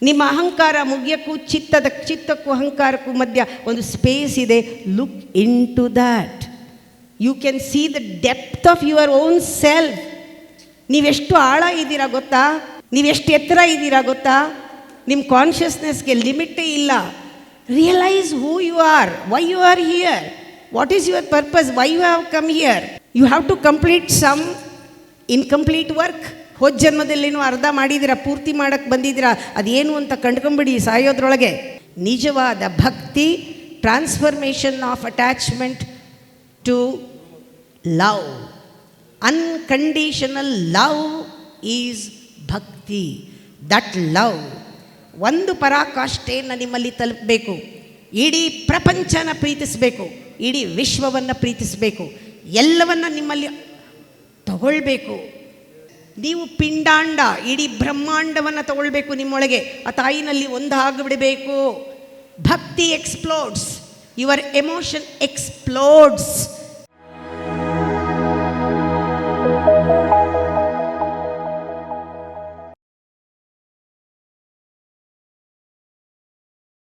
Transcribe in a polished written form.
ನಿಮ್ಮ ಅಹಂಕಾರ ಮುಗಿಯೋಕ್ಕೂ ಚಿತ್ತಕ್ಕೂ ಅಹಂಕಾರಕ್ಕೂ ಮಧ್ಯ ಒಂದು ಸ್ಪೇಸ್ ಇದೆ. Look into that. You can see the depth of your own self. ನೀವೆಷ್ಟು ಆಳ ಇದ್ದೀರಾ ಗೊತ್ತಾ? ನೀವೆಷ್ಟು ಎತ್ತರ ಇದ್ದೀರಾ ಗೊತ್ತಾ? ನಿಮ್ಮ ಕಾನ್ಷಿಯಸ್ನೆಸ್ಗೆ ಲಿಮಿಟೇ ಇಲ್ಲ. Realise who you are, why you are here, what is your purpose, why you have come here. You have to complete some incomplete work. ಹೋದ ಜನ್ಮದಲ್ಲೇನೋ ಅರ್ಧ ಮಾಡಿದ್ದೀರಾ, ಪೂರ್ತಿ ಮಾಡೋಕ್ಕೆ ಬಂದಿದ್ದೀರಾ, ಅದೇನು ಅಂತ ಕಂಡ್ಕೊಂಬಿಡಿ ಸಾಯೋದ್ರೊಳಗೆ. ನಿಜವಾದ ಭಕ್ತಿ transformation of attachment to love. Unconditional love is bhakti. That love ಒಂದು ಪರಾಕಾಷ್ಠೆಯನ್ನು ನಿಮ್ಮಲ್ಲಿ ತಲುಪಬೇಕು. ಇಡೀ ಪ್ರಪಂಚನ ಪ್ರೀತಿಸಬೇಕು, ಇಡೀ ವಿಶ್ವವನ್ನು ಪ್ರೀತಿಸಬೇಕು, ಎಲ್ಲವನ್ನ ನಿಮ್ಮಲ್ಲಿ ತಗೊಳ್ಬೇಕು. ನೀವು ಪಿಂಡಾಂಡ, ಇಡೀ ಬ್ರಹ್ಮಾಂಡವನ್ನು ತಗೊಳ್ಬೇಕು ನಿಮ್ಮೊಳಗೆ. ಆ ತಾಯಿನಲ್ಲಿ ಒಂದಾಗಿಬಿಡಬೇಕು. ಭಕ್ತಿ ಎಕ್ಸ್ಪ್ಲೋಡ್ಸ್, ಯುವರ್ ಎಮೋಷನ್ ಎಕ್ಸ್ಪ್ಲೋಡ್ಸ್.